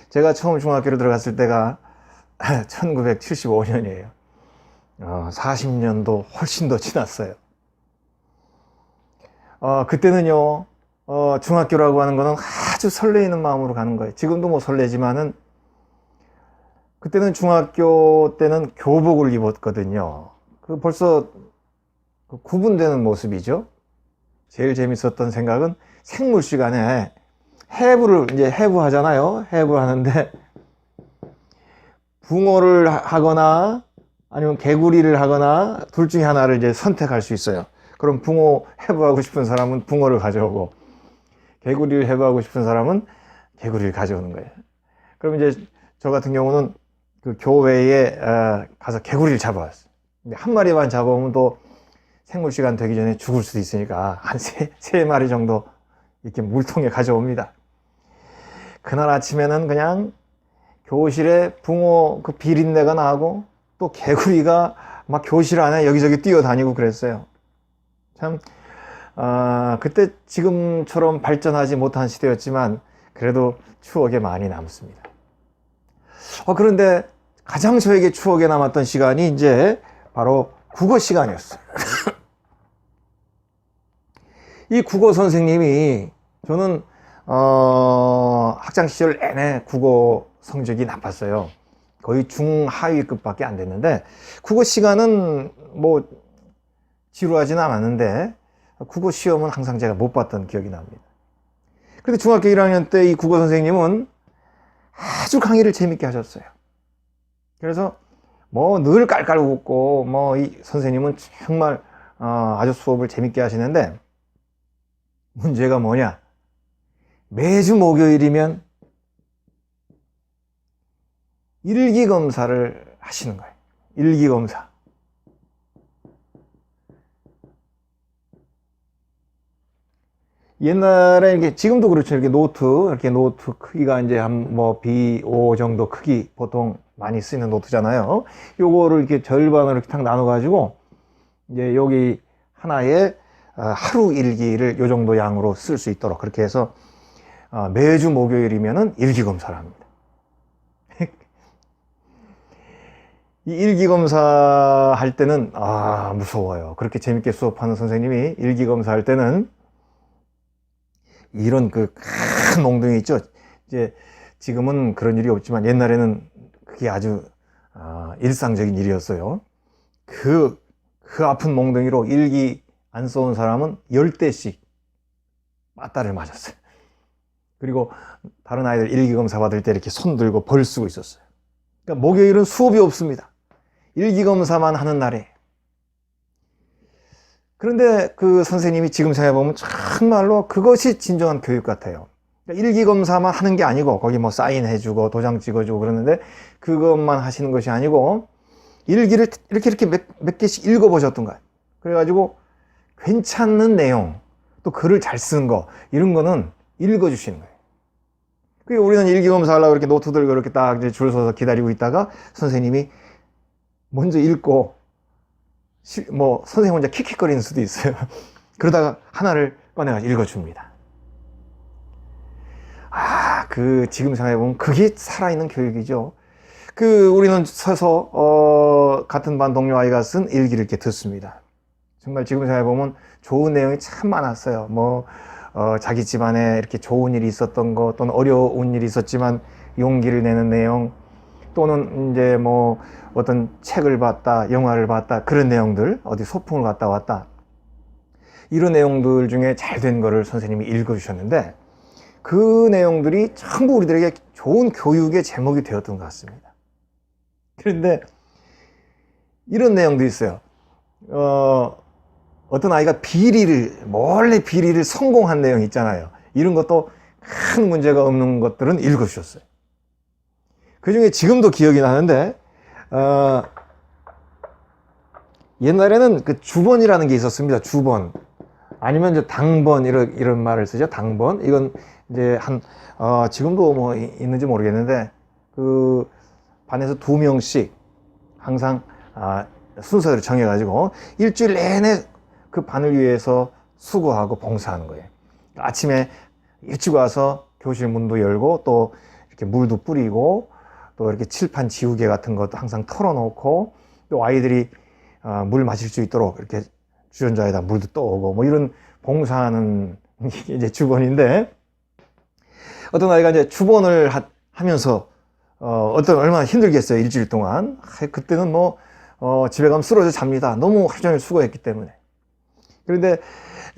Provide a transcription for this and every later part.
제가 처음 중학교로 들어갔을 때가 1975년이에요. 40년도 훨씬 더 지났어요. 그때는요, 중학교라고 하는 거는 아주 설레이는 마음으로 가는 거예요. 지금도 뭐 설레지만은, 그때는 중학교 때는 교복을 입었거든요. 벌써 구분되는 모습이죠. 제일 재밌었던 생각은 생물 시간에 해부를 이제 해부하잖아요. 해부하는데 붕어를 하거나 아니면 개구리를 하거나 둘 중에 하나를 이제 선택할 수 있어요. 그럼 붕어 해부하고 싶은 사람은 붕어를 가져오고 개구리를 해부하고 싶은 사람은 개구리를 가져오는 거예요. 그럼 이제 저 같은 경우는 그 교회에 가서 개구리를 잡아왔어요. 근데 한 마리만 잡아오면 또 생물 시간 되기 전에 죽을 수도 있으니까 한 세 마리 정도 이렇게 물통에 가져옵니다. 그날 아침에는 그냥 교실에 붕어 그 비린내가 나고 또 개구리가 막 교실 안에 여기저기 뛰어다니고 그랬어요. 참, 그때 지금처럼 발전하지 못한 시대였지만 그래도 추억에 많이 남습니다. 그런데 가장 저에게 추억에 남았던 시간이 이제 바로 국어 시간이었어요. 이 국어 선생님이 저는 학창 시절 내내 국어 성적이 나빴어요. 거의 중하위급밖에 안 됐는데 국어 시간은 뭐 지루하지는 않았는데 국어 시험은 항상 제가 못 봤던 기억이 납니다. 그런데 중학교 1학년 때 이 국어 선생님은 아주 강의를 재밌게 하셨어요. 그래서 뭐 늘 깔깔 웃고 뭐 이 선생님은 정말 아주 수업을 재밌게 하시는데 문제가 뭐냐? 매주 목요일이면 일기검사를 하시는 거예요. 일기검사. 옛날에 이렇게 지금도 그렇죠. 이렇게 노트 크기가 이제 한 뭐 B5 정도 크기 보통 많이 쓰는 노트잖아요. 요거를 이렇게 절반으로 이렇게 딱 나눠 가지고 이제 여기 하나에 하루 일기를 요 정도 양으로 쓸 수 있도록 그렇게 해서 매주 목요일이면은 일기 검사를 합니다. 이 일기 검사 할 때는 무서워요. 그렇게 재밌게 수업하는 선생님이 일기 검사 할 때는 이런 그 큰 몽둥이 있죠. 이제 지금은 그런 일이 없지만 옛날에는 그게 아주 일상적인 일이었어요. 그 아픈 몽둥이로 일기 안 써온 사람은 10대씩 맞다를 맞았어요. 그리고 다른 아이들 일기검사 받을 때 이렇게 손 들고 벌 쓰고 있었어요. 그러니까 목요일은 수업이 없습니다. 일기검사만 하는 날에. 그런데 그 선생님이 지금 생각해보면 정말로 그것이 진정한 교육 같아요. 그러니까 일기검사만 하는 게 아니고 거기 뭐 사인해주고 도장 찍어주고 그러는데 그것만 하시는 것이 아니고 일기를 이렇게 몇 개씩 읽어보셨던 거예요. 그래가지고 괜찮은 내용, 또 글을 잘 쓴 거, 이런 거는 읽어주시는 거예요. 그리고 우리는 일기검사 하려고 이렇게 노트 들고 이렇게 딱 이제 줄 서서 기다리고 있다가 선생님이 먼저 읽고, 뭐, 선생님 혼자 킥킥거리는 수도 있어요. 그러다가 하나를 꺼내가지고 읽어줍니다. 지금 생각해보면 그게 살아있는 교육이죠. 우리는 서서, 같은 반 동료 아이가 쓴 일기를 이렇게 듣습니다. 정말 지금 생각해보면 좋은 내용이 참 많았어요. 뭐, 자기 집안에 이렇게 좋은 일이 있었던 거, 또는 어려운 일이 있었지만 용기를 내는 내용, 또는 이제 뭐 어떤 책을 봤다, 영화를 봤다, 그런 내용들, 어디 소풍을 갔다 왔다. 이런 내용들 중에 잘 된 거를 선생님이 읽어주셨는데 그 내용들이 전부 우리들에게 좋은 교육의 제목이 되었던 것 같습니다. 그런데 이런 내용도 있어요. 어떤 아이가 몰래 비리를 성공한 내용 있잖아요. 이런 것도 큰 문제가 없는 것들은 읽어주셨어요. 그 중에 지금도 기억이 나는데, 옛날에는 그 주번이라는 게 있었습니다. 주번. 아니면 이제 당번, 이런 말을 쓰죠. 당번. 이건 이제 지금도 뭐 있는지 모르겠는데, 그 반에서 2명씩 항상, 순서를 정해가지고 일주일 내내 그 반을 위해서 수고하고 봉사하는 거예요. 아침에 일찍 와서 교실 문도 열고 또 이렇게 물도 뿌리고 또 이렇게 칠판 지우개 같은 것도 항상 털어놓고 또 아이들이 물 마실 수 있도록 이렇게 주전자에다 물도 떠오고 뭐 이런 봉사하는 이제 주번인데, 어떤 아이가 이제 주번을 하면서 얼마나 힘들겠어요. 일주일 동안. 그때는 뭐 집에 가면 쓰러져 잡니다. 너무 하루 종일 수고했기 때문에. 그런데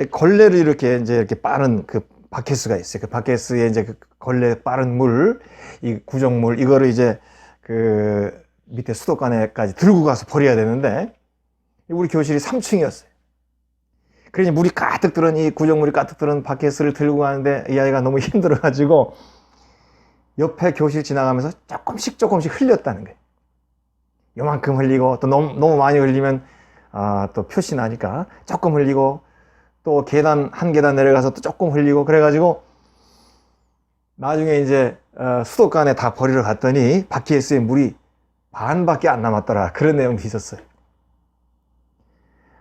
걸레를 이렇게 빠른 그 바켓스가 있어요. 그 바켓스에 이제 그 걸레 빠른 물, 이 구정물, 이거를 이제 그 밑에 수도관에까지 들고 가서 버려야 되는데, 우리 교실이 3층이었어요. 그래서 물이 가득 들은 이 구정물이 가득 들은 바켓스를 들고 가는데 이 아이가 너무 힘들어가지고 옆에 교실 지나가면서 조금씩 흘렸다는 거예요. 요만큼 흘리고 또 너무 많이 흘리면 또 표시 나니까 조금 흘리고, 또 한 계단 내려가서 또 조금 흘리고, 그래가지고 나중에 이제 수도관에 다 버리러 갔더니 바켓스에 물이 반밖에 안 남았더라. 그런 내용도 있었어요.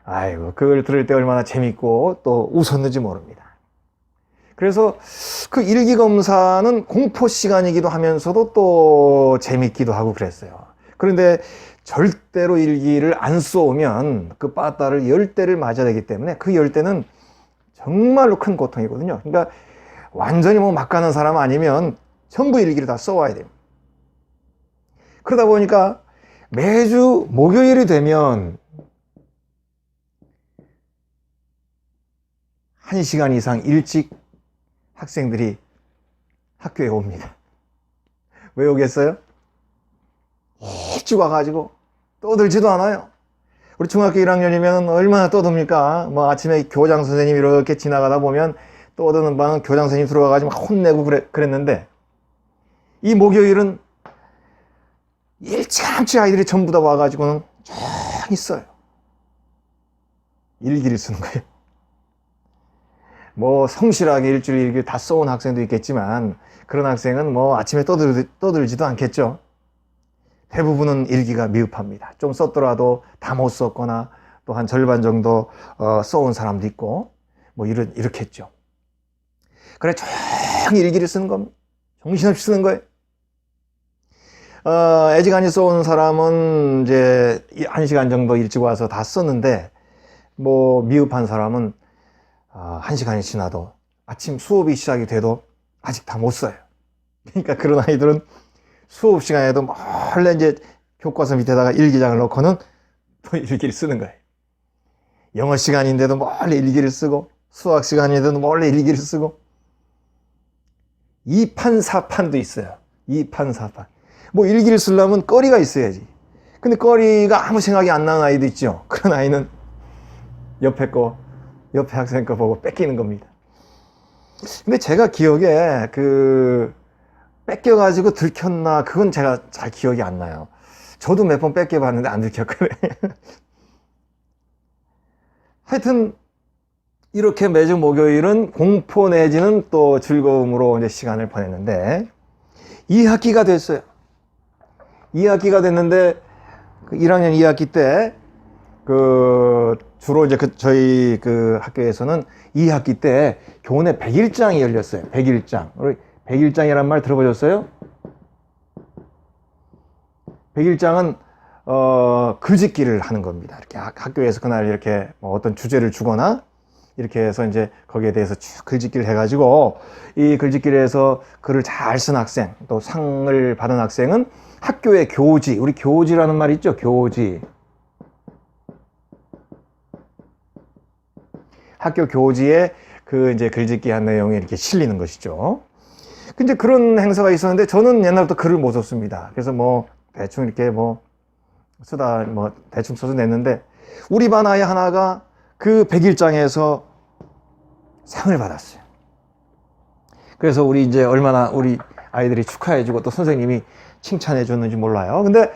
아이고, 그걸 들을 때 얼마나 재밌고 또 웃었는지 모릅니다. 그래서 그 일기검사는 공포 시간이기도 하면서도 또 재밌기도 하고 그랬어요. 그런데 절대로 일기를 안 쏘면 그 빠따를 10대를 맞아야 되기 때문에 그 10대는 정말로 큰 고통이거든요. 그러니까 완전히 뭐 막 가는 사람 아니면 전부 일기를 다 써와야 됩니다. 그러다 보니까 매주 목요일이 되면 1시간 이상 일찍 학생들이 학교에 옵니다. 왜 오겠어요? 일찍 와가지고 떠들지도 않아요. 우리 중학교 1학년이면 얼마나 떠듭니까? 뭐 아침에 교장 선생님 이렇게 지나가다 보면 떠드는 방은 교장 선생님 들어와가지고 막 혼내고 그랬는데, 이 목요일은 일찌감치 아이들이 전부 다 와가지고는 조용히 써요. 일기를 쓰는 거예요. 뭐 성실하게 일주일 일기를 다 써온 학생도 있겠지만 그런 학생은 뭐 아침에 떠들지도 않겠죠. 대부분은 일기가 미흡합니다. 좀 썼더라도 다 못 썼거나 또 한 절반 정도 써온 사람도 있고 뭐 이렇겠죠. 그래 조용히 일기를 쓰는 겁니다. 정신없이 쓰는 거예요. 애지간히 써온 사람은 이제 1시간 정도 일찍 와서 다 썼는데, 뭐 미흡한 사람은 1시간이 지나도 아침 수업이 시작이 돼도 아직 다 못 써요. 그러니까 그런 아이들은 수업 시간에도 몰래 이제 교과서 밑에다가 일기장을 넣고는 또 일기를 쓰는 거예요. 영어 시간인데도 몰래 일기를 쓰고, 수학 시간인데도 몰래 일기를 쓰고, 2판 4판도 있어요. 2판 4판. 뭐 일기를 쓰려면 거리가 있어야지. 근데 거리가 아무 생각이 안 나는 아이도 있죠. 그런 아이는 옆에 학생 거 보고 뺏기는 겁니다. 근데 제가 기억에 뺏겨가지고 들켰나, 그건 제가 잘 기억이 안 나요. 저도 몇 번 뺏겨봤는데 안 들켰거든요. 하여튼 이렇게 매주 목요일은 공포 내지는 또 즐거움으로 이제 시간을 보냈는데, 2학기가 됐어요. 2학기가 됐는데 1학년 2학기 때 주로 이제 저희 학교에서는 2학기 때 교내 100일장이 열렸어요. 100일장. 우리 100일장이란 말 들어보셨어요? 100일장은 글짓기를 하는 겁니다. 이렇게 학교에서 그날 이렇게 뭐 어떤 주제를 주거나 이렇게 해서 이제 거기에 대해서 쭉 글짓기를 해가지고, 이 글짓기를 해서 글을 잘 쓴 학생, 또 상을 받은 학생은 학교의 교지, 우리 교지라는 말 있죠? 교지. 학교 교지에 이제 글짓기 한 내용이 이렇게 실리는 것이죠. 근데 그런 행사가 있었는데 저는 옛날부터 글을 못 썼습니다. 그래서 뭐 대충 이렇게 대충 써서 냈는데, 우리 반 아이 하나가 그 100일장에서 상을 받았어요. 그래서 우리 아이들이 축하해주고 또 선생님이 칭찬해줬는지 몰라요. 근데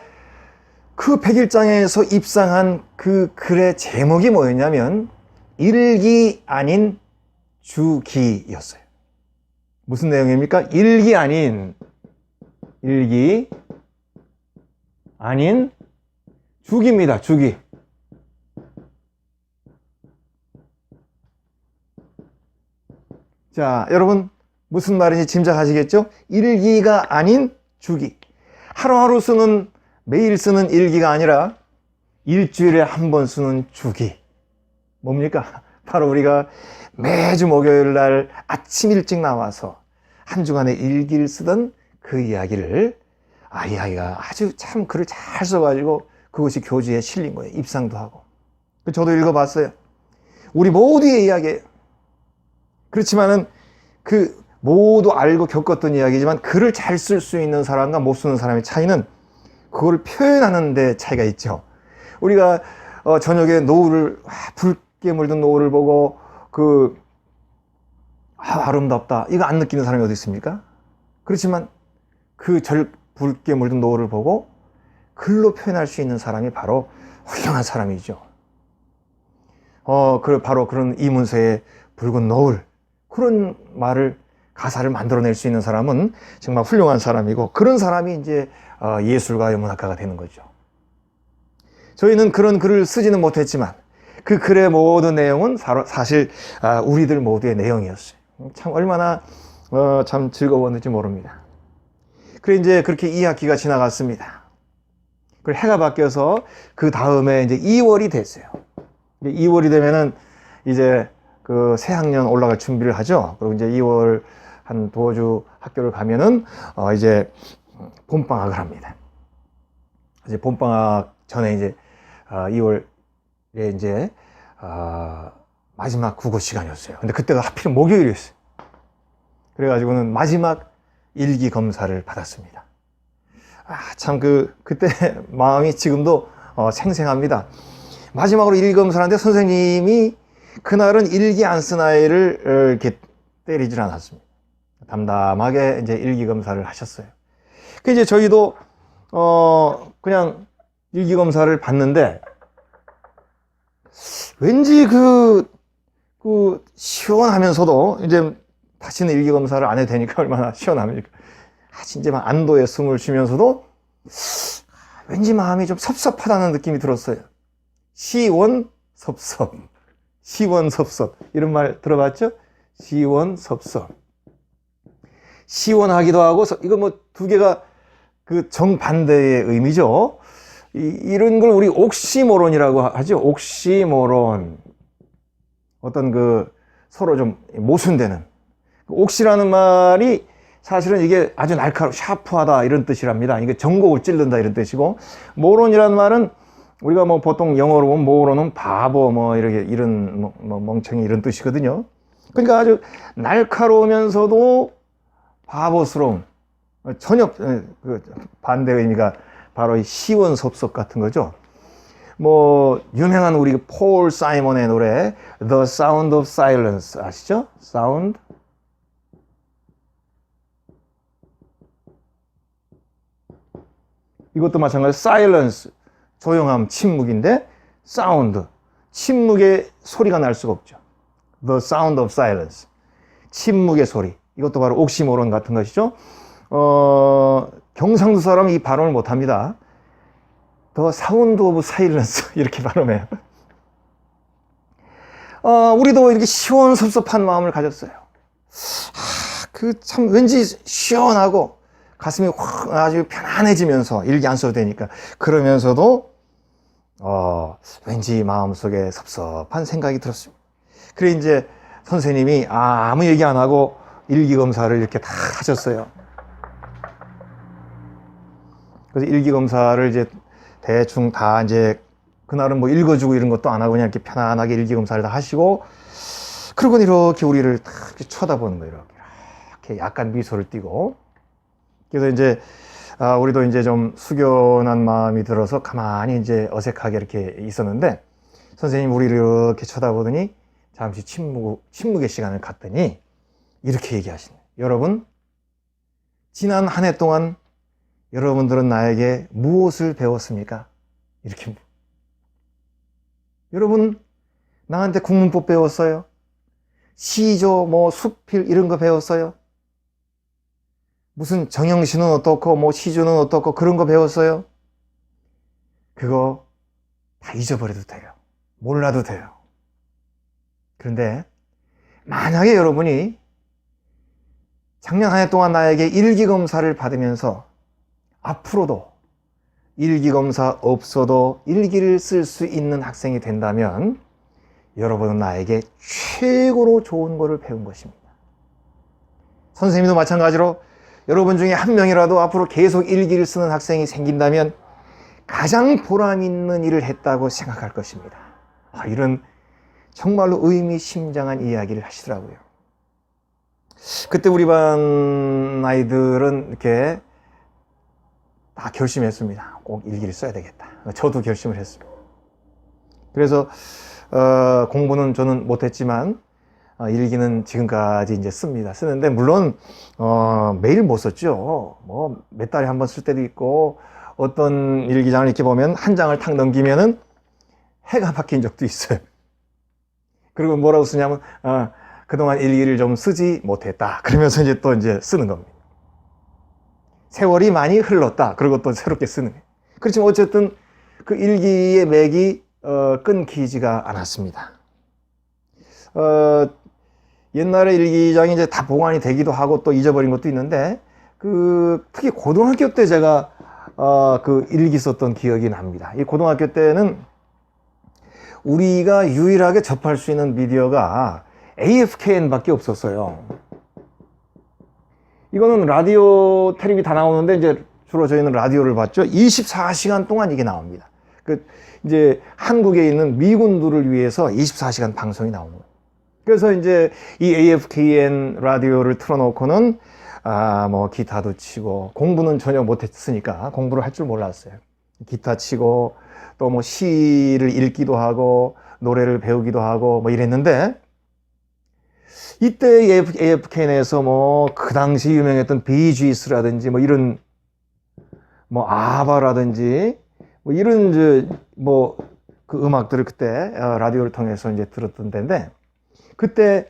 그 100일장에서 입상한 그 글의 제목이 뭐였냐면 일기 아닌 주기였어요. 무슨 내용입니까? 일기 아닌 주기입니다. 주기. 자, 여러분 무슨 말인지 짐작하시겠죠? 일기가 아닌 주기. 하루하루 쓰는, 매일 쓰는 일기가 아니라 일주일에 한 번 쓰는 주기. 뭡니까? 바로 우리가 매주 목요일 날 아침 일찍 나와서 한 주간의 일기를 쓰던 그 이야기를 이 아이가 아주 참 글을 잘 써가지고 그것이 교재에 실린 거예요. 입상도 하고. 저도 읽어봤어요. 우리 모두의 이야기예요. 그렇지만은 그 모두 알고 겪었던 이야기지만 글을 잘 쓸 수 있는 사람과 못 쓰는 사람의 차이는 그걸 표현하는 데 차이가 있죠. 우리가 저녁에 노을을 붉게 물든 노을을 보고 아름답다 이거 안 느끼는 사람이 어디 있습니까? 그렇지만 그 붉게 물든 노을을 보고 글로 표현할 수 있는 사람이 바로 훌륭한 사람이죠. 바로 그런 이문세의 붉은 노을 그런 말을 가사를 만들어낼 수 있는 사람은 정말 훌륭한 사람이고 그런 사람이 이제 예술가의 문학가가 되는 거죠. 저희는 그런 글을 쓰지는 못했지만 그 글의 모든 내용은 사실 우리들 모두의 내용이었어요. 참 얼마나 참 즐거웠는지 모릅니다. 그래 이제 그렇게 2학기가 지나갔습니다. 그리고 해가 바뀌어서 그 다음에 이제 2월이 됐어요. 2월이 되면은 이제 그 새학년 올라갈 준비를 하죠. 그리고 이제 2월 한 두어 주 학교를 가면은 이제 봄방학을 합니다. 이제 봄방학 전에 이제 2월에 이제 마지막 국어 시간이었어요. 근데 그때가 하필 목요일이었어요. 그래가지고는 마지막 일기 검사를 받았습니다. 참 그때 마음이 지금도 생생합니다. 마지막으로 일기 검사를 하는데 선생님이 그날은 일기 안 쓴 아이를 이렇게 때리질 않았습니다. 담담하게 이제 일기 검사를 하셨어요. 그 이제 저희도 그냥 일기 검사를 받는데 왠지 시원하면서도 이제 다시는 일기 검사를 안 해도 되니까 얼마나 시원합니까? 진짜 막 안도의 숨을 쉬면서도 왠지 마음이 좀 섭섭하다는 느낌이 들었어요. 시원섭섭. 시원섭섭. 이런 말 들어봤죠? 시원섭섭. 시원하기도 하고, 이거 뭐 두 개가 그 정반대의 의미죠. 이런 걸 우리 옥시모론이라고 하죠. 옥시모론. 어떤 서로 좀 모순되는. 옥시라는 말이 사실은 이게 아주 샤프하다 이런 뜻이랍니다. 이게 전곡을 찔른다 이런 뜻이고, 모론이라는 말은 우리가 뭐 보통 영어로 보면 모론은 바보 이런 멍청이 이런 뜻이거든요. 그러니까 아주 날카로우면서도 바보스러운 전혀 반대 의미가 바로 시원섭섭 같은 거죠. 뭐 유명한 우리 폴 사이먼의 노래 The Sound of Silence 아시죠? Sound 이것도 마찬가지로 silence 조용함, 침묵인데 sound 침묵의 소리가 날 수가 없죠. The sound of silence 침묵의 소리 이것도 바로 옥시모론 같은 것이죠. 경상도 사람은 이 발음을 못합니다. The sound of silence 이렇게 발음해요. 우리도 이렇게 시원섭섭한 마음을 가졌어요. 참 왠지 시원하고 가슴이 확 아주 편안해지면서 일기 안 써도 되니까 그러면서도 왠지 마음속에 섭섭한 생각이 들었습니다. 그래 이제 선생님이 아무 얘기 안 하고 일기 검사를 이렇게 다 하셨어요. 그래서 일기 검사를 이제 대충 다 이제 그날은 뭐 읽어주고 이런 것도 안 하고 그냥 이렇게 편안하게 일기 검사를 다 하시고 그러고 이렇게 우리를 딱 쳐다보는 거예요. 이렇게 약간 미소를 띠고 그래서 이제 우리도 이제 좀 숙연한 마음이 들어서 가만히 이제 어색하게 이렇게 있었는데 선생님 우리를 이렇게 쳐다보더니 잠시 침묵의 시간을 갖더니 이렇게 얘기하시네요. 여러분, 지난 한 해 동안 여러분들은 나에게 무엇을 배웠습니까? 이렇게. 여러분, 나한테 국문법 배웠어요? 시조, 수필 이런 거 배웠어요? 무슨 정형시는 어떻고 시조는 어떻고 그런 거 배웠어요? 그거 다 잊어버려도 돼요. 몰라도 돼요. 그런데 만약에 여러분이 작년 한 해 동안 나에게 일기검사를 받으면서 앞으로도 일기검사 없어도 일기를 쓸 수 있는 학생이 된다면 여러분은 나에게 최고로 좋은 것을 배운 것입니다. 선생님도 마찬가지로 여러분 중에 한 명이라도 앞으로 계속 일기를 쓰는 학생이 생긴다면 가장 보람 있는 일을 했다고 생각할 것입니다. 이런 정말로 의미심장한 이야기를 하시더라고요. 그때 우리 반 아이들은 이렇게 다 결심했습니다. 꼭 일기를 써야 되겠다. 저도 결심을 했습니다. 그래서 공부는 저는 못했지만 일기는 지금까지 이제 씁니다. 쓰는데 물론 매일 못 썼죠. 뭐 몇 달에 한 번 쓸 때도 있고 어떤 일기장을 이렇게 보면 한 장을 탁 넘기면은 해가 바뀐 적도 있어요. 그리고 뭐라고 쓰냐면 그동안 일기를 좀 쓰지 못했다. 그러면서 이제 또 이제 쓰는 겁니다. 세월이 많이 흘렀다. 그리고 또 새롭게 쓰는 거예요. 그렇지만 어쨌든 그 일기의 맥이 끊기지가 않았습니다. 옛날에 일기장이 이제 다 보관이 되기도 하고 또 잊어버린 것도 있는데 특히 고등학교 때 제가 그 일기 썼던 기억이 납니다. 이 고등학교 때는 우리가 유일하게 접할 수 있는 미디어가 AFKN 밖에 없었어요. 이거는 라디오, 텔레비 다 나오는데 이제 주로 저희는 라디오를 봤죠. 24시간 동안 이게 나옵니다. 이제 한국에 있는 미군들을 위해서 24시간 방송이 나오는 거예요. 그래서 이제 이 AFKN 라디오를 틀어놓고는 뭐 기타도 치고 공부는 전혀 못했으니까 공부를 할 줄 몰랐어요. 기타 치고 또 뭐 시를 읽기도 하고 노래를 배우기도 하고 뭐 이랬는데 이때 AFKN에서 뭐 그 당시 유명했던 비지스라든지 뭐 이런 뭐 아바라든지 뭐 이런 그 음악들을 그때 라디오를 통해서 이제 들었던 데인데 그때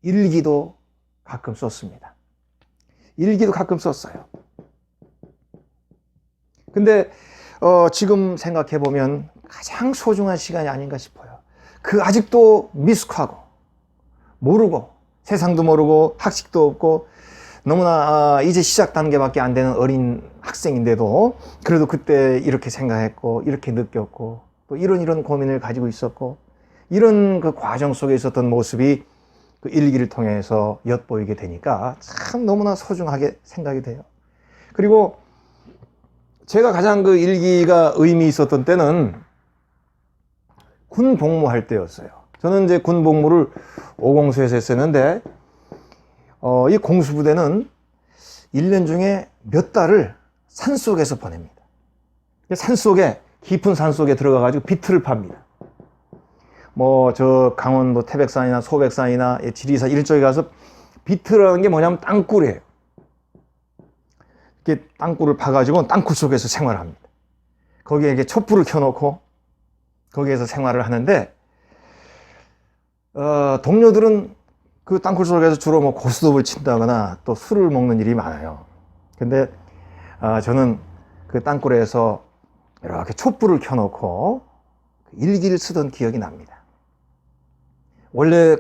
일기도 가끔 썼습니다. 일기도 가끔 썼어요. 근데 지금 생각해 보면 가장 소중한 시간이 아닌가 싶어요. 아직도 미숙하고 모르고 세상도 모르고 학식도 없고 너무나 이제 시작 단계밖에 안 되는 어린 학생인데도 그래도 그때 이렇게 생각했고 이렇게 느꼈고 또 이런 고민을 가지고 있었고 이런 그 과정 속에 있었던 모습이 그 일기를 통해서 엿보이게 되니까 참 너무나 소중하게 생각이 돼요. 그리고 제가 가장 그 일기가 의미 있었던 때는 군 복무할 때였어요. 저는 이제 군 복무를 오공수에서 했었는데 이 공수부대는 1년 중에 몇 달을 산속에서 보냅니다. 산속에 깊은 산속에 들어가가지고 비틀을 팝니다. 뭐 저 강원도 태백산이나 소백산이나 지리산 이런 쪽에 가서 비틀이라는 게 뭐냐면 땅굴이에요. 이렇게 땅굴을 파가지고 땅굴 속에서 생활합니다. 거기에 이렇게 촛불을 켜놓고 거기에서 생활을 하는데 동료들은 그 땅굴 속에서 주로 뭐 고스톱을 친다거나 또 술을 먹는 일이 많아요. 근데 저는 그 땅굴에서 이렇게 촛불을 켜놓고 일기를 쓰던 기억이 납니다. 원래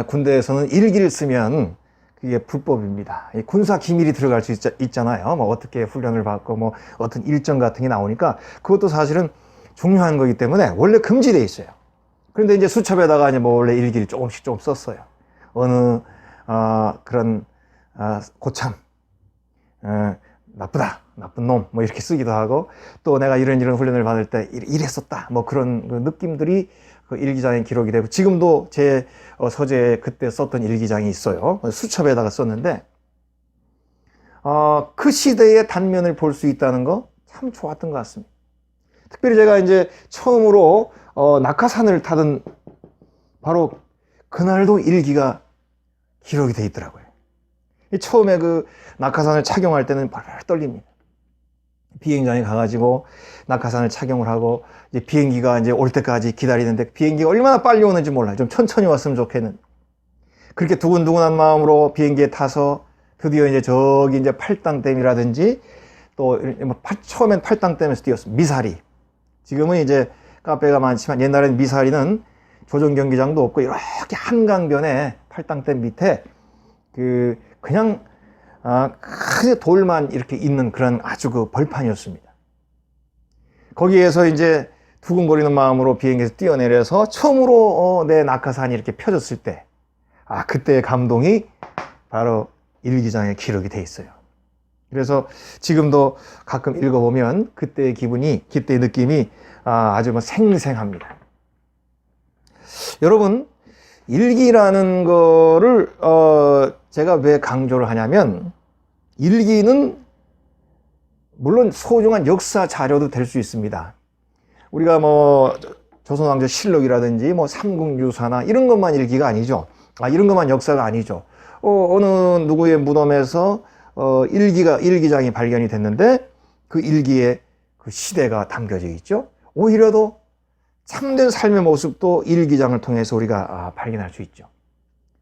군대에서는 일기를 쓰면 그게 불법입니다. 군사 기밀이 들어갈 수 있잖아요. 뭐 어떻게 훈련을 받고 뭐 어떤 일정 같은 게 나오니까 그것도 사실은 중요한 거기 때문에 원래 금지되어 있어요. 그런데 이제 수첩에다가 이제 뭐 원래 일기를 조금씩 썼어요. 어느 그런 고참 나쁘다, 나쁜 놈 뭐 이렇게 쓰기도 하고 또 내가 이런 훈련을 받을 때 이랬었다 뭐 그런 그 느낌들이 그 일기장에 기록이 되고 지금도 제 서재에 그때 썼던 일기장이 있어요. 수첩에다가 썼는데 그 시대의 단면을 볼 수 있다는 거 참 좋았던 것 같습니다. 특별히 제가 이제 처음으로 낙하산을 타던 바로 그날도 일기가 기록이 돼 있더라고요. 처음에 그 낙하산을 착용할 때는 벌벌 떨립니다. 비행장에 가가지고 낙하산을 착용을 하고 이제 비행기가 이제 올 때까지 기다리는데 비행기가 얼마나 빨리 오는지 몰라요. 좀 천천히 왔으면 좋겠는. 그렇게 두근두근한 마음으로 비행기에 타서 드디어 이제 저기 이제 팔당댐이라든지 또 처음엔 팔당댐에서 뛰었습니다. 미사리. 지금은 이제 카페가 많지만 옛날엔 미사리는 조정 경기장도 없고 이렇게 한강변에 팔당댐 밑에 그냥 큰 돌만 이렇게 있는 그런 아주 그 벌판이었습니다. 거기에서 이제 두근거리는 마음으로 비행기에서 뛰어내려서 처음으로 내 낙하산이 이렇게 펴졌을 때, 그때의 감동이 바로 일기장에 기록이 돼 있어요. 그래서 지금도 가끔 읽어보면 그때의 기분이, 그때의 느낌이 아주 뭐 생생합니다. 여러분, 일기라는 거를 제가 왜 강조를 하냐면, 일기는 물론 소중한 역사 자료도 될 수 있습니다. 우리가 뭐 조선왕조 실록이라든지 뭐 삼국유사나 이런 것만 일기가 아니죠. 이런 것만 역사가 아니죠. 어느 누구의 무덤에서 일기장이 발견이 됐는데 그 일기에 그 시대가 담겨져 있죠. 오히려 더 참된 삶의 모습도 일기장을 통해서 우리가 발견할 수 있죠.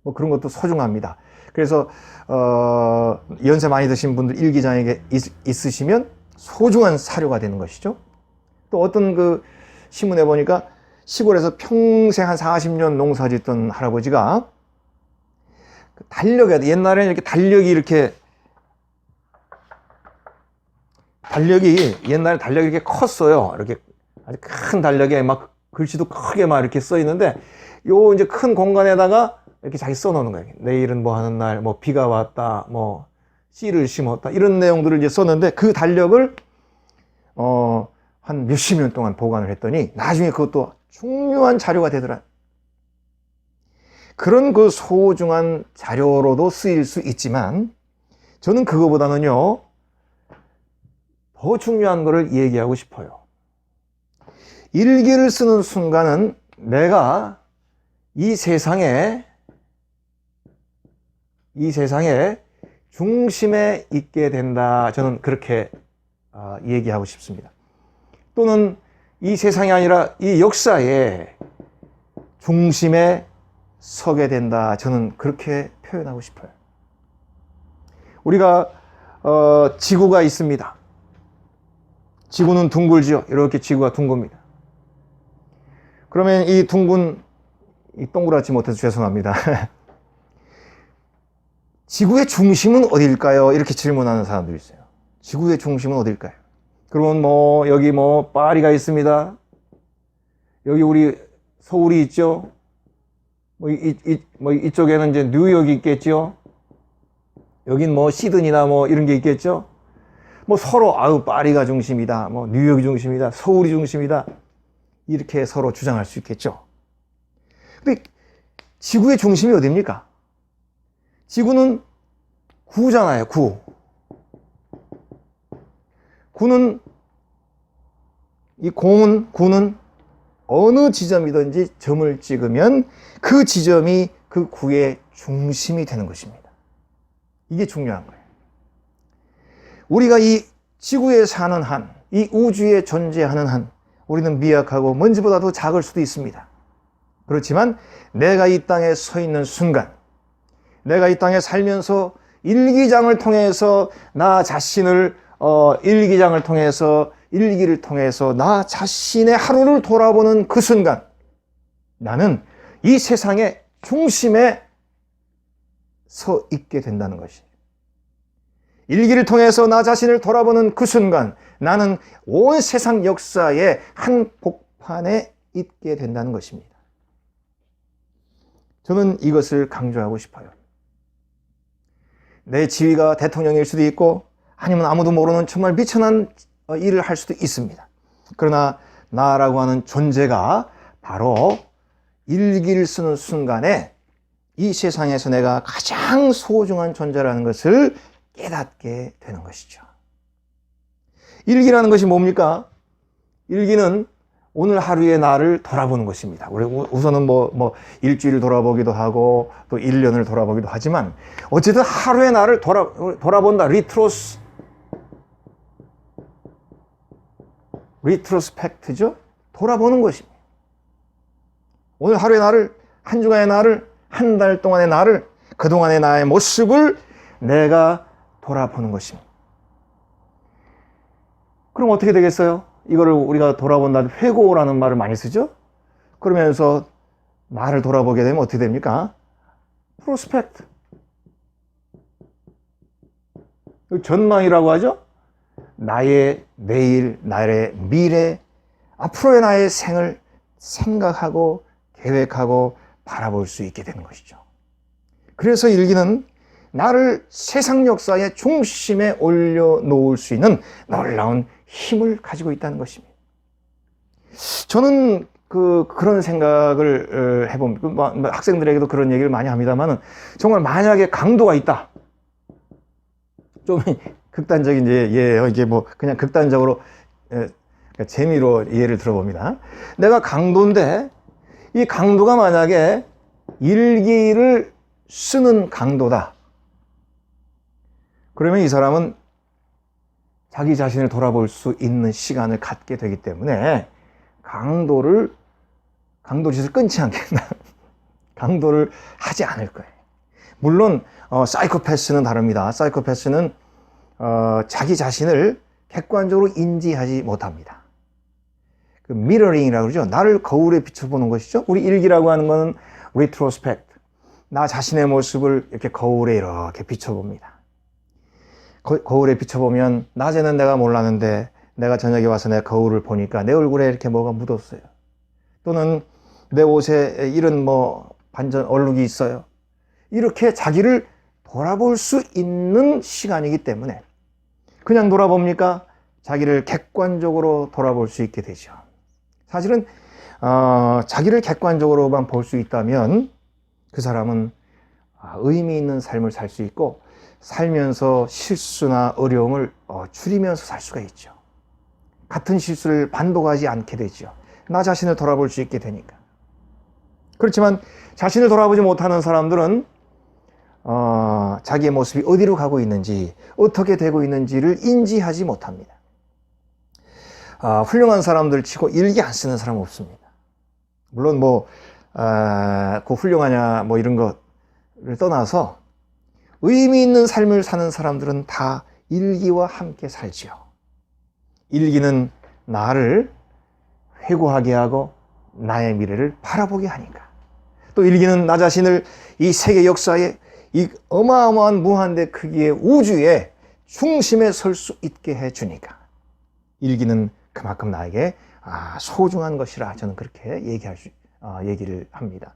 뭐 그런 것도 소중합니다. 그래서 연세 많이 드신 분들 일기장에 있으시면 소중한 사료가 되는 것이죠. 또 어떤 그 신문에 보니까 시골에서 평생 한 40년 농사 짓던 할아버지가 달력에, 옛날에는 이렇게 옛날에 달력이 이렇게 컸어요. 이렇게 아주 큰 달력에 막 글씨도 크게 막 이렇게 써 있는데, 요 이제 큰 공간에다가 이렇게 자기 써 놓는 거예요. 내일은 뭐 하는 날, 뭐 비가 왔다, 뭐 씨를 심었다, 이런 내용들을 이제 썼는데, 그 달력을 한 몇십 년 동안 보관을 했더니 나중에 그것도 중요한 자료가 되더라. 그런 그 소중한 자료로도 쓰일 수 있지만, 저는 그거보다는요 더 중요한 거를 얘기하고 싶어요. 일기를 쓰는 순간은 내가 이 세상에 중심에 있게 된다. 저는 그렇게 얘기하고 싶습니다. 또는 이 세상이 아니라 이 역사의 중심에 서게 된다. 저는 그렇게 표현하고 싶어요. 우리가 지구가 있습니다. 지구는 둥글지요. 이렇게 지구가 둥겁니다. 그러면 이 동그랗지 못해서 죄송합니다. 지구의 중심은 어디일까요? 이렇게 질문하는 사람들이 있어요. 지구의 중심은 어디일까요? 그러면 뭐 여기 뭐 파리가 있습니다. 여기 우리 서울이 있죠. 뭐 이쪽에는 이제 뉴욕이 있겠죠. 여긴 뭐 시드니나 뭐 이런 게 있겠죠. 뭐 서로 파리가 중심이다, 뭐 뉴욕이 중심이다, 서울이 중심이다, 이렇게 서로 주장할 수 있겠죠. 근데 지구의 중심이 어디입니까? 지구는 구잖아요. 구는 구는 어느 지점이든지 점을 찍으면 그 지점이 그 구의 중심이 되는 것입니다. 이게 중요한 거예요. 우리가 이 지구에 사는 한, 이 우주에 존재하는 한, 우리는 미약하고 먼지보다도 작을 수도 있습니다. 그렇지만 내가 이 땅에 서 있는 순간, 내가 이 땅에 살면서 일기장을 통해서 나 자신을 일기를 통해서 나 자신의 하루를 돌아보는 그 순간, 나는 이 세상의 중심에 서 있게 된다는 것이. 일기를 통해서 나 자신을 돌아보는 그 순간, 나는 온 세상 역사의 한 복판에 있게 된다는 것입니다. 저는 이것을 강조하고 싶어요. 내 지위가 대통령일 수도 있고, 아니면 아무도 모르는 정말 미천한 일을 할 수도 있습니다. 그러나 나라고 하는 존재가 바로 일기를 쓰는 순간에 이 세상에서 내가 가장 소중한 존재라는 것을 깨닫게 되는 것이죠. 일기라는 것이 뭡니까? 일기는 오늘 하루의 나를 돌아보는 것입니다. 우선은 뭐 일주일을 돌아보기도 하고 또 1년을 돌아보기도 하지만 어쨌든 하루의 나를 돌아본다. 리트로스펙트죠. 돌아보는 것입니다. 오늘 하루의 나를, 한 주간의 나를, 한 달 동안의 나를, 그동안의 나의 모습을 내가 돌아보는 것입니다. 그럼 어떻게 되겠어요? 이거를 우리가 돌아본다는 회고라는 말을 많이 쓰죠? 그러면서 나를 돌아보게 되면 어떻게 됩니까? 프로스펙트. 전망이라고 하죠. 나의 내일, 나의 미래, 앞으로의 나의 생을 생각하고 계획하고 바라볼 수 있게 되는 것이죠. 그래서 일기는 나를 세상 역사의 중심에 올려놓을 수 있는 놀라운 힘을 가지고 있다는 것입니다. 저는 그런 생각을 해봅니다. 학생들에게도 그런 얘기를 많이 합니다만, 정말 만약에 강도가 있다. 좀 극단적인 예예요. 이게 뭐 그냥 극단적으로 재미로 예를 들어봅니다. 내가 강도인데 이 강도가 만약에 일기를 쓰는 강도다. 그러면 이 사람은 자기 자신을 돌아볼 수 있는 시간을 갖게 되기 때문에 강도짓을 끊지 않겠나. 강도를 하지 않을 거예요. 물론 사이코패스는 다릅니다. 사이코패스는 자기 자신을 객관적으로 인지하지 못합니다. 그 미러링이라고 그러죠. 나를 거울에 비춰보는 것이죠. 우리 일기라고 하는 것은 retrospect. 나 자신의 모습을 이렇게 거울에 이렇게 비춰봅니다. 거울에 비춰보면 낮에는 내가 몰랐는데 내가 저녁에 와서 내 거울을 보니까 내 얼굴에 이렇게 뭐가 묻었어요. 또는 내 옷에 이런 반전 얼룩이 있어요. 이렇게 자기를 돌아볼 수 있는 시간이기 때문에 그냥 돌아봅니까? 자기를 객관적으로 돌아볼 수 있게 되죠. 사실은 자기를 객관적으로만 볼 수 있다면 그 사람은 의미 있는 삶을 살 수 있고 살면서 실수나 어려움을 줄이면서 살 수가 있죠. 같은 실수를 반복하지 않게 되죠. 나 자신을 돌아볼 수 있게 되니까. 그렇지만 자신을 돌아보지 못하는 사람들은 자기의 모습이 어디로 가고 있는지, 어떻게 되고 있는지를 인지하지 못합니다. 훌륭한 사람들 치고 일기 안 쓰는 사람은 없습니다. 물론 그 훌륭하냐 이런 것을 떠나서 의미 있는 삶을 사는 사람들은 다 일기와 함께 살지요. 일기는 나를 회고하게 하고 나의 미래를 바라보게 하니까. 또 일기는 나 자신을 이 세계 역사에 이 어마어마한 무한대 크기의 우주의 중심에 설 수 있게 해주니까. 일기는 그만큼 나에게 소중한 것이라 저는 그렇게 얘기를 합니다.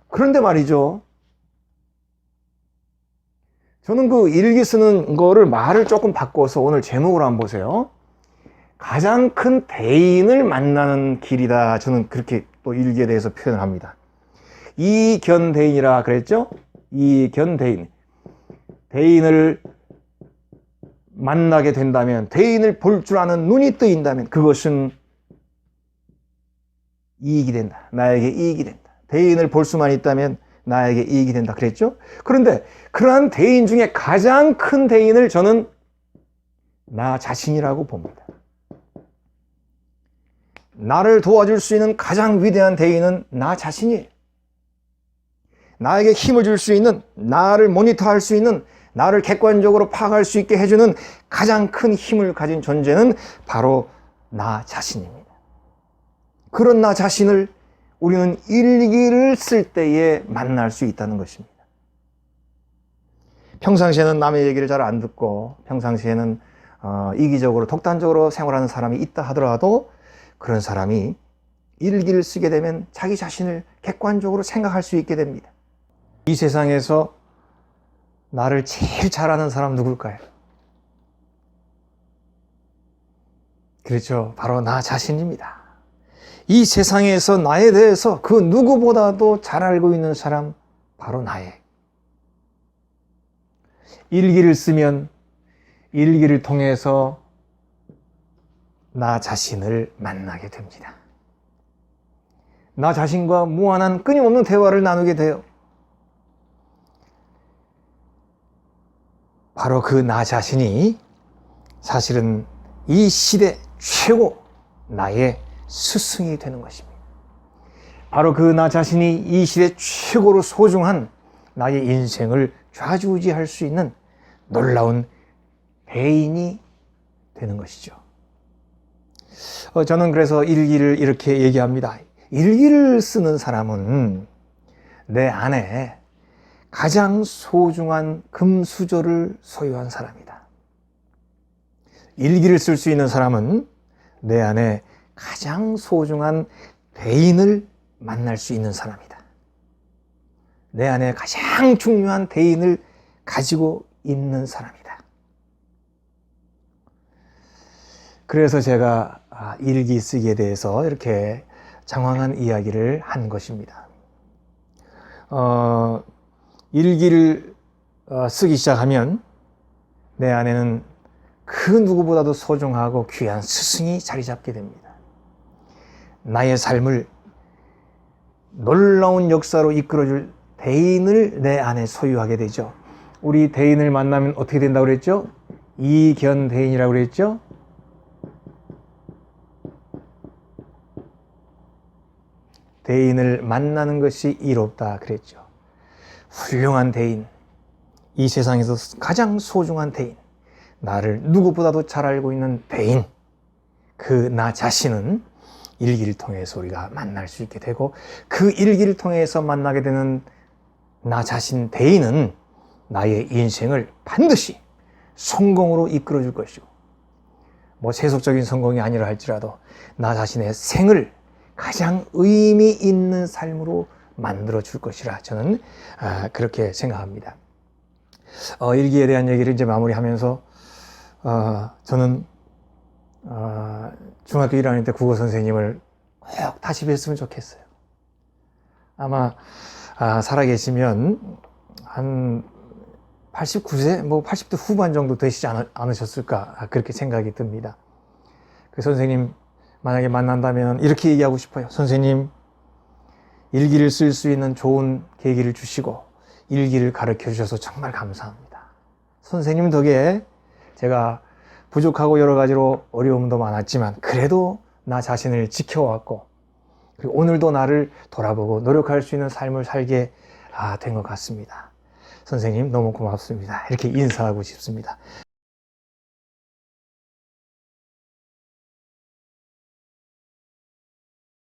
그런데 말이죠. 저는 그 일기 쓰는 거를 말을 조금 바꿔서 오늘 제목으로 한번 보세요. 가장 큰 대인을 만나는 길이다. 저는 그렇게 또 일기에 대해서 표현을 합니다. 이견대인이라 그랬죠? 이견대인. 대인을 만나게 된다면, 대인을 볼 줄 아는 눈이 뜨인다면 그것은 이익이 된다. 나에게 이익이 된다. 대인을 볼 수만 있다면 나에게 이익이 된다 그랬죠? 그런데 그러한 대인 중에 가장 큰 대인을 저는 나 자신이라고 봅니다. 나를 도와줄 수 있는 가장 위대한 대인은 나 자신이에요. 나에게 힘을 줄 수 있는, 나를 모니터할 수 있는, 나를 객관적으로 파악할 수 있게 해주는 가장 큰 힘을 가진 존재는 바로 나 자신입니다. 그런 나 자신을 우리는 일기를 쓸 때에 만날 수 있다는 것입니다. 평상시에는 남의 얘기를 잘 안 듣고 평상시에는 이기적으로 독단적으로 생활하는 사람이 있다 하더라도 그런 사람이 일기를 쓰게 되면 자기 자신을 객관적으로 생각할 수 있게 됩니다. 이 세상에서 나를 제일 잘 아는 사람 누굴까요? 그렇죠. 바로 나 자신입니다. 이 세상에서 나에 대해서 그 누구보다도 잘 알고 있는 사람 바로 나예요. 일기를 쓰면 일기를 통해서 나 자신을 만나게 됩니다. 나 자신과 무한한 끊임없는 대화를 나누게 돼요. 바로 그 나 자신이 사실은 이 시대 최고 나의 스승이 되는 것입니다. 바로 그 나 자신이 이 시대 최고로 소중한 나의 인생을 좌지우지할 수 있는 놀라운 대인이 되는 것이죠. 저는 그래서 일기를 이렇게 얘기합니다. 일기를 쓰는 사람은 내 안에 가장 소중한 금수저를 소유한 사람이다. 일기를 쓸 수 있는 사람은 내 안에 가장 소중한 대인을 만날 수 있는 사람이다. 내 안에 가장 중요한 대인을 가지고 있는 사람이다. 그래서 제가 일기 쓰기에 대해서 이렇게 장황한 이야기를 한 것입니다. 일기를 쓰기 시작하면 내 안에는 그 누구보다도 소중하고 귀한 스승이 자리 잡게 됩니다. 나의 삶을 놀라운 역사로 이끌어줄 대인을 내 안에 소유하게 되죠. 우리 대인을 만나면 어떻게 된다고 그랬죠? 이견대인이라고 그랬죠? 대인을 만나는 것이 이롭다 그랬죠. 훌륭한 대인, 이 세상에서 가장 소중한 대인, 나를 누구보다도 잘 알고 있는 대인, 그 나 자신은 일기를 통해서 우리가 만날 수 있게 되고, 그 일기를 통해서 만나게 되는 나 자신 대인은 나의 인생을 반드시 성공으로 이끌어 줄 것이고, 뭐 세속적인 성공이 아니라 할지라도 나 자신의 생을 가장 의미 있는 삶으로 만들어 줄 것이라 저는 그렇게 생각합니다. 일기에 대한 얘기를 이제 마무리하면서 저는 중학교 1학년 때 국어 선생님을 꼭 다시 뵀으면 좋겠어요. 아마 살아계시면 한 89세, 뭐 80대 후반 정도 되시지 않으셨을까 그렇게 생각이 듭니다. 그 선생님 만약에 만난다면 이렇게 얘기하고 싶어요. 선생님, 일기를 쓸 수 있는 좋은 계기를 주시고 일기를 가르쳐 주셔서 정말 감사합니다. 선생님 덕에 제가 부족하고 여러 가지로 어려움도 많았지만 그래도 나 자신을 지켜왔고, 그리고 오늘도 나를 돌아보고 노력할 수 있는 삶을 살게 된 것 같습니다. 선생님 너무 고맙습니다. 이렇게 인사하고 싶습니다.